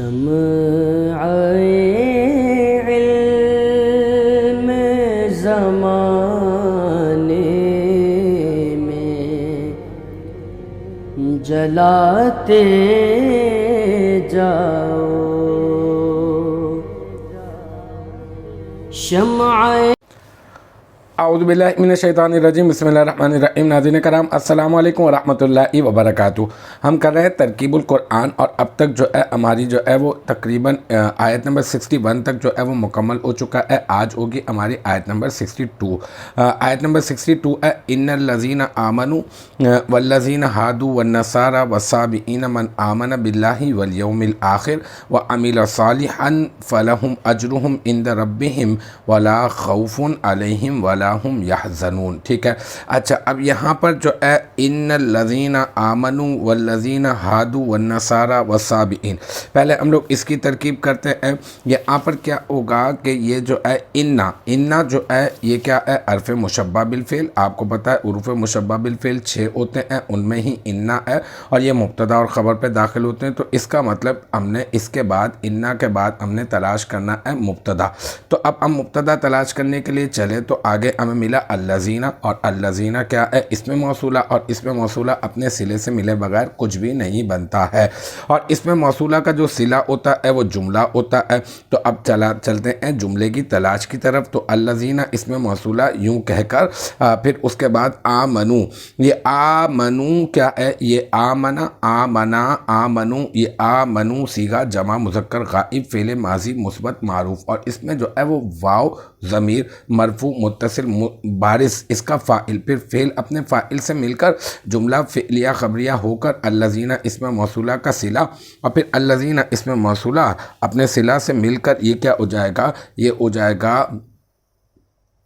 شمع علم زمانے میں جلاتے جاؤ، شمع اعوذ باللہ من الشیطان الرجیم، بسم اللہ الرحمن الرحیم۔ ناظرین کرام، السلام علیکم ورحمۃ اللہ وبرکاتہ۔ ہم کر رہے ہیں ترکیب القرآن، اور اب تک جو ہے ہماری جو ہے وہ تقریباً آیت نمبر 61 تک جو ہے وہ مکمل ہو چکا ہے۔ آج ہوگی ہماری آیت نمبر 62۔ آیت نمبر 62 ہے ان الذین آمنوا والذین ہادوا والنصارى والصابئین من آمن باللہ والیوم الآخر وعمل صالحا فلہم اجرہم عند ربہم ولا خوف علیہم ولا ہم یحزنون۔ ٹھیک ہے، اچھا اب یہاں پر جو ہے ان الذین آمنوا والذین ہادوا والنصارى والصابئین، پہلے ہم لوگ اس کی ترکیب کرتے ہیں۔ یہاں پر کیا ہوگا کہ یہ جو ہے انا جو ہے یہ کیا ہے، حرف مشبہ بالفعل۔ آپ کو پتہ ہے حروف مشبہ بالفعل 6 ہوتے ہیں، ان میں ہی انا ہے، اور یہ مبتدا اور خبر پہ داخل ہوتے ہیں۔ تو اس کا مطلب ہم نے اس کے بعد انا کے بعد ہم نے تلاش کرنا ہے مبتدا۔ تو اب ہم مبتدا تلاش کرنے کے لیے چلے تو آگے ہمیں ملا الذین، اور الذین کیا ہے، اسم موصولہ، اور اسم موصولہ اپنے صلے سے ملے بغیر کچھ بھی نہیں بنتا ہے، اور اسم موصولہ کا جو صلہ ہوتا ہے وہ جملہ ہوتا ہے۔ تو اب چلتے ہیں جملے کی تلاش کی طرف۔ تو الذین اسم موصولہ یوں کہہ کر پھر اس کے بعد آمنو، یہ آمنو کیا ہے، یہ آمنا آمنو، یہ آمنو صیغہ جمع مذکر غائب فعل ماضی مثبت معروف، اور اس میں جو ہے وہ واو ضمیر مرفوع متصل بارز اس کا فاعل، پھر فعل اپنے فاعل سے مل کر جملہ فعلیہ خبریہ ہو کر الذین اسم موصولہ کا صلہ، اور پھر الذین اسم موصولہ اپنے صلہ سے مل کر یہ کیا ہو جائے گا، یہ ہو جائے گا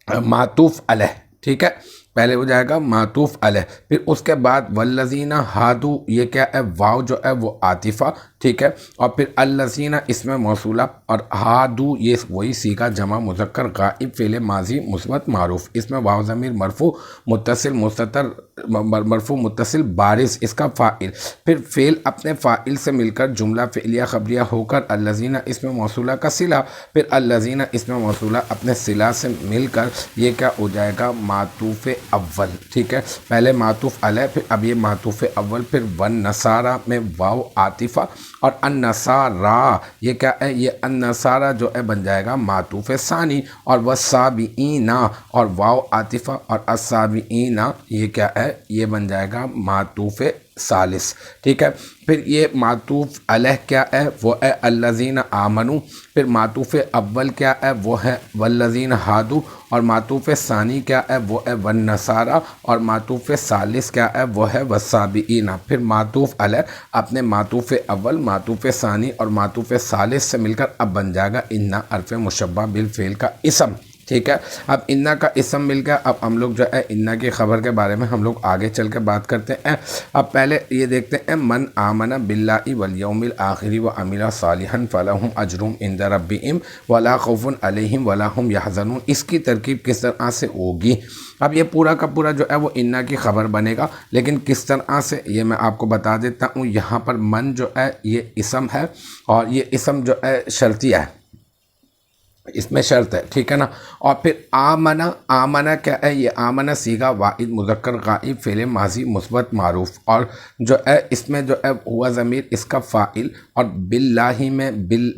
معطوف علیہ۔ ٹھیک ہے، پہلے ہو جائے گا معطوف علیہ، پھر اس کے بعد والذین ہادو، یہ کیا ہے، واو جو ہے وہ عاطفہ۔ ٹھیک ہے، اور پھر الذین اسم موصولہ، اور ہادو یہ وہی صیغہ جمع مذکر غائب فعل ماضی مثبت معروف، اس میں واو ضمیر مرفوع متصل مستتر مرفوع متصل بارز اس کا فاعل، پھر فعل اپنے فاعل سے مل کر جملہ فعلیہ خبریہ ہو کر الذین اسم موصولہ کا صلہ، پھر الذین اسم موصولہ اپنے صلہ سے مل کر یہ کیا ہو جائے گا، معطوف اول۔ ٹھیک ہے، پہلے معطوف علیہ، پھر اب یہ معطوف اول، پھر والنصارى میں واو عاطفہ، اور النصارى یہ کیا ہے، یہ النصارى جو ہے بن جائے گا معطوف ثانی، اور والصابئین اور واو عاطفہ، اور الصابئین یہ کیا ہے، یہ بن جائے گا معطوف ثالث۔ ٹھیک ہے، پھر یہ معطوف علیہ کیا ہے، وہ ہے الذین آمنوا، پھر معطوف اول کیا ہے، وہ ہے والذین ہادو، اور معطوف ثانی کیا ہے، وہ ہے والنصارى، اور معطوف ثالث کیا ہے، وہ ہے والصابئین، پھر معطوف علیہ اپنے معطوف اول معطوف ثانی اور معطوف ثالث سے مل کر اب بن جائے گا انا حرف مشبہ بالفعل کا اسم۔ ٹھیک ہے، اب انا کا اسم مل گیا، اب ہم لوگ جو ہے انا کی خبر کے بارے میں ہم لوگ آگے چل کے بات کرتے ہیں۔ اب پہلے یہ دیکھتے ہیں من آمن باللہ والیوم الآخر وعمل صالحا فلہم اجرہم عند ربہم ولا خوف علیہم ولا ہم یحزنون، اس کی ترکیب کس طرح سے ہوگی۔ اب یہ پورا کا پورا جو ہے وہ انا کی خبر بنے گا، لیکن کس طرح سے یہ میں آپ کو بتا دیتا ہوں۔ یہاں پر من جو ہے یہ اسم ہے، اور یہ اسم جو ہے شرطیہ ہے، اس میں شرط ہے۔ ٹھیک ہے نا، اور پھر آمنہ کیا ہے، یہ آمنہ صیغہ واحد مذکر غائب فعل ماضی مثبت معروف، اور جو ہے اس میں جو ہے ہوا ضمیر اس کا فاعل، اور باللہ میں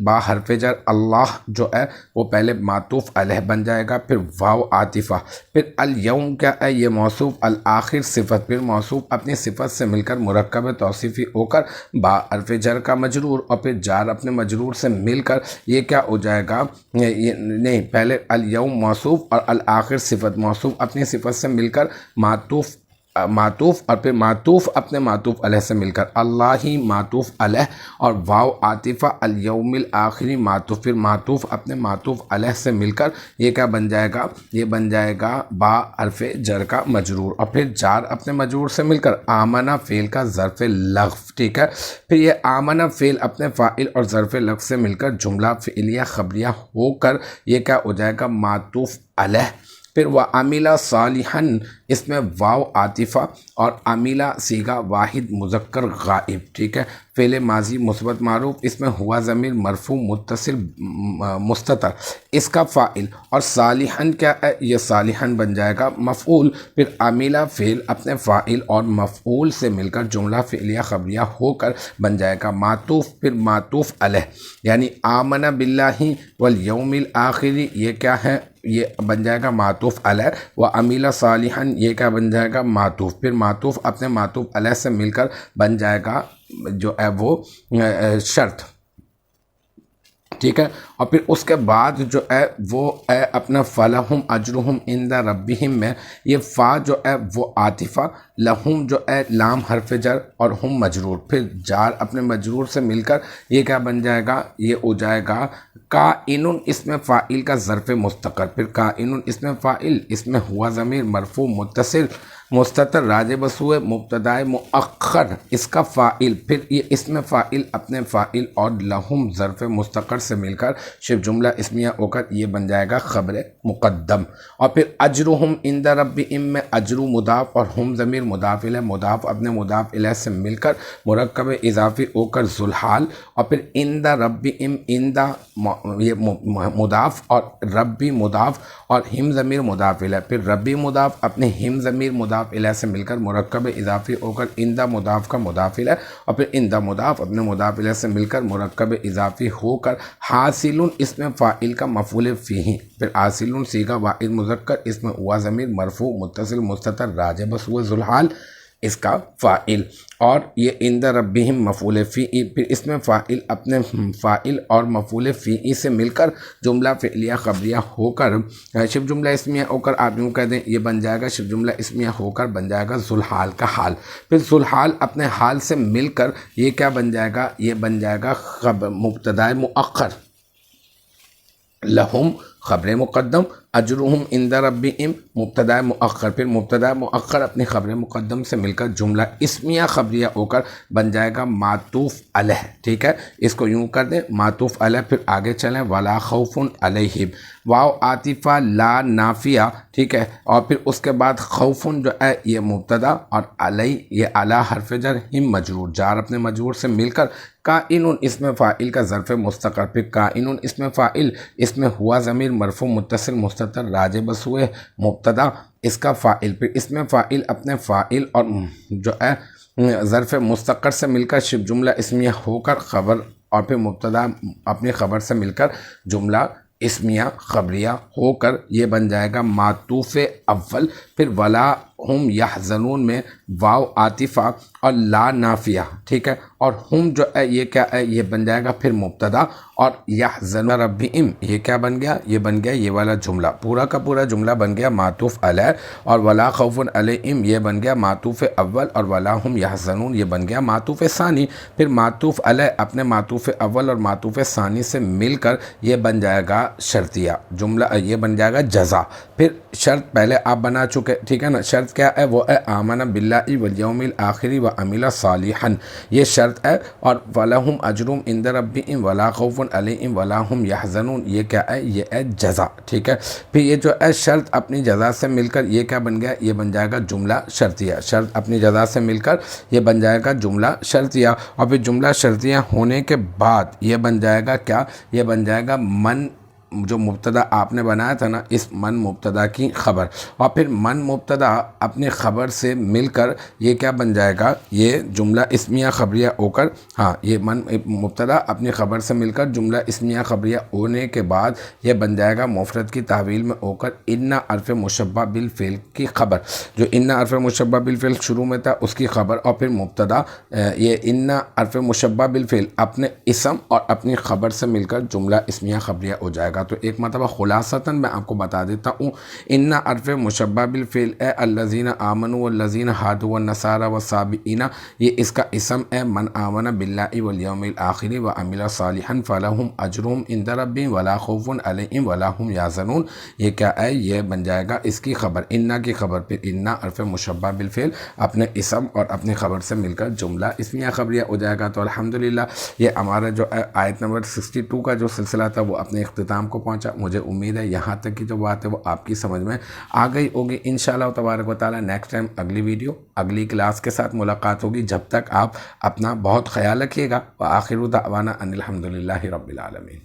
با حرف جر اللہ جو ہے وہ پہلے معطوف علیہ بن جائے گا، پھر واو عاطفہ، پھر الیوم کیا ہے، یہ موصوف، الآخر صفت، پھر موصوف اپنی صفت سے مل کر مرکب توصیفی ہو کر با حرف جر کا مجرور، اور پھر جار اپنے مجرور سے مل کر یہ کیا ہو جائے گا، نہیں پہلے الیوم موصوف اور الآخر صفت، موصوف اپنی صفت سے مل کر معطوف اور پھر معطوف اپنے معطوف علیہ سے مل کر اللہ ہی معطوف علیہ، اور واو عاطفہ الیوم الآخری معطوف، پھر معطوف اپنے معطوف علیہ سے مل کر یہ کیا بن جائے گا، یہ بن جائے گا با حرف جر کا مجرور، اور پھر جار اپنے مجرور سے مل کر آمنہ فعل کا ظرف لغو۔ ٹھیک ہے، پھر یہ آمنہ فعل اپنے فاعل اور ظرف لغو سے مل کر جملہ فعلیہ خبریہ ہو کر یہ کیا ہو جائے گا، معطوف علیہ، پھر وہ عاملہ صالحن اس میں واو عاطفہ اور عاملہ صیغہ واحد مذکر غائب، ٹھیک ہے، فعل ماضی مثبت معروف، اس میں ہوا ضمیر مرفوع متصل مستتر اس کا فاعل، اور صالحن کیا ہے، یہ صالحن بن جائے گا مفعول، پھر عاملہ فعل اپنے فاعل اور مفعول سے مل کر جملہ فعلیہ خبریہ ہو کر بن جائے گا معطوف، پھر معطوف علیہ یعنی آمن باللہ والیوم الآخر، یہ کیا ہے، یہ بن جائے گا معطوف علیہ، و عاملہ صالحن یہ کیا بن جائے گا معطوف، پھر معطوف اپنے معطوف علیہ سے مل کر بن جائے گا جو ہے وہ شرط، ٹھیک ہے، اور پھر اس کے بعد جو ہے وہ ہے اپنا فلہم اجرہم عند ربہم میں یہ فا جو ہے وہ عاطفہ، لہم جو ہے لام حرف جر اور ہم مجرور، پھر جار اپنے مجرور سے مل کر یہ کیا بن جائے گا، یہ ہو جائے گا کائن اس میں فاعل کا ظرف مستقر، پھر کائن اس میں فاعل، اس میں ہوا ضمیر مرفوع متصل مستتر راج بسوئے مبتدائے مؤخر اس کا فاعل، پھر یہ اس میں فاعل اپنے فاعل اور لہم ظرف مستقر سے مل کر شبہ جملہ اسمیہ ہو کر یہ بن جائے گا خبر مقدم، اور پھر اجرہم عند ربہم میں اجرو مضاف اور ہم ضمیر مضاف الیہ، مضاف اپنے مضاف الیہ سے مل کر مرکب اضافی ہو کر ذوالحال، اور پھر عند ربہم عند یہ مضاف اور ربی مضاف اور ہم ضمیر مضاف الیہ، پھر ربی مضاف اپنے ہم ضمیر مضاف الیہ سے مل کر مرکب اضافی ہو کر عند مضاف کا مضاف الیہ، اور پھر عند مضاف اپنے مضاف الیہ سے مل کر مرکب اضافی ہو کر حاصل اس میں فاعل کا مفعول فیہ، پھر حاصل صیغہ واحد مذکر اس میں ہوا ضمیر مرفوع متصل مستتر راج بسوئے ذوالحال اس کا فاعل، اور یہ عند ربہم مفعول فیہ، پھر اس میں فاعل اپنے فاعل اور مفعول فیہ سے مل کر جملہ فعلیہ خبریہ ہو کر شبہ جملہ اسمیہ ہو کر آپ یوں کہہ دیں یہ بن جائے گا شبہ جملہ اسمیہ ہو کر بن جائے گا ذوالحال کا حال، پھر ذوالحال اپنے حال سے مل کر یہ کیا بن جائے گا، یہ بن جائے گا مبتدائے مؤخر، لہم خبر مقدم، اجرہم عند ربہم مبتدا مؤخر، پھر مبتدا مؤخر اپنی خبر مقدم سے مل کر جملہ اسمیہ خبریہ ہو کر بن جائے گا معطوف علیہ، ٹھیک ہے، اس کو یوں کر دیں معطوف علیہ، پھر آگے چلیں ولا خوف علیہم، واو عاطفہ لا نافیہ، ٹھیک ہے، اور پھر اس کے بعد خوف جو ہے یہ مبتدا اور علی یہ اعلیٰ حرف جر، ہم مجرور، جار اپنے مجرور سے مل کر کائن اس میں فاعل کا ظرف مستقر، پھر کائن اس میں فاعل، اس میں ہوا ضمیر مرفوع متصل مستتر راج بسوئے مبتدا اس کا فاعل، پھر اس میں فاعل اپنے فاعل اور جو ہے ظرف مستقر سے مل کر شبہ جملہ اسمیہ ہو کر خبر، اور پھر مبتدا اپنی خبر سے مل کر جملہ اسمیہ خبریہ ہو کر یہ بن جائے گا معطوف اول، پھر ولا ہم یحزنون میں واو عاطفہ اور لا نافیہ، ٹھیک ہے، اور ہم جو ہے یہ کیا ہے، یہ بن جائے گا پھر مبتدا، اور یحزن ربہم یہ کیا بن گیا، یہ بن گیا یہ والا جملہ، پورا کا پورا جملہ بن گیا معطوف علیہ، اور ولا خوف علیہم یہ بن گیا معطوف اول، اور ولا ہم یحزنون یہ بن گیا معطوف ثانی، پھر معطوف علیہ اپنے معطوف اول اور معطوف ثانی سے مل کر یہ بن جائے گا شرطیہ جملہ، یہ بن جائے گا جزا، پھر شرط پہلے آپ بنا چکے، ٹھیک ہے نا، شرط کیا ہے، وہ ہے آمن باللہ والیوم الآخر وعمل صالحا، یہ شرط ہے، اور ولہم اجرہم عند ربہم ولا خوف علیہم ولا ہم یحزنون یہ کیا ہے، یہ ہے جزا، ٹھیک ہے، پھر یہ جو ہے شرط اپنی جزا سے مل کر یہ کیا بن گیا، یہ بن جائے گا جملہ شرطیہ، شرط اپنی جزا سے مل کر یہ بن جائے گا جملہ شرطیہ، اور پھر جملہ شرطیہ ہونے کے بعد یہ بن جائے گا کیا، یہ بن جائے گا من جو مبتدا آپ نے بنایا تھا نا، اس من مبتدا کی خبر، اور پھر من مبتدا اپنی خبر سے مل کر یہ کیا بن جائے گا، یہ جملہ اسمیہ خبریہ ہو کر، ہاں یہ من مبتدا اپنی خبر سے مل کر جملہ اسمیہ خبریہ ہونے کے بعد یہ بن جائے گا مفرد کی تحویل میں ہو کر ان حرف مشبہ بالفعل کی خبر، جو ان حرف مشبہ بالفعل شروع میں تھا اس کی خبر، اور پھر مبتدا یہ ان حرف مشبہ بالفعل اپنے اسم اور اپنی خبر سے مل کر جملہ اسمیہ خبریہ ہو جائے گا۔ تو ایک مرتبہ خلاصتاً میں آپ کو بتا دیتا ہوں، ان حرف مشبہ بالفعل ہے الذین آمنوا والذین ہادوا والنصارى والصابئین، یہ اس کا اسم ہے من آمن باللہ والیوم الآخر وعمل صالحا فلہم اجرہم عند ربہم ولا خوف علیہم ولا ہم یحزنون، یہ کیا ہے، یہ بن جائے گا اس کی خبر، ان کی خبر، پھر ان حرف مشبہ بالفعل اپنے اسم اور اپنی خبر سے مل کر جملہ اسمیہ خبریہ ہو جائے گا۔ تو الحمدللہ یہ ہمارا جو آیت نمبر 62 کا جو سلسلہ تھا وہ اپنے اختتام کو پہنچا. مجھے امید ہے یہاں تک کی جو بات ہے وہ آپ کی سمجھ میں آ گئی ہوگی. انشاءاللہ تبارک و تعالیٰ نیکسٹ ٹائم اگلی ویڈیو اگلی کلاس کے ساتھ ملاقات ہوگی. جب تک آپ اپنا بہت خیال رکھیے گا. وآخر دعوانا ان الحمدللہ رب العالمین.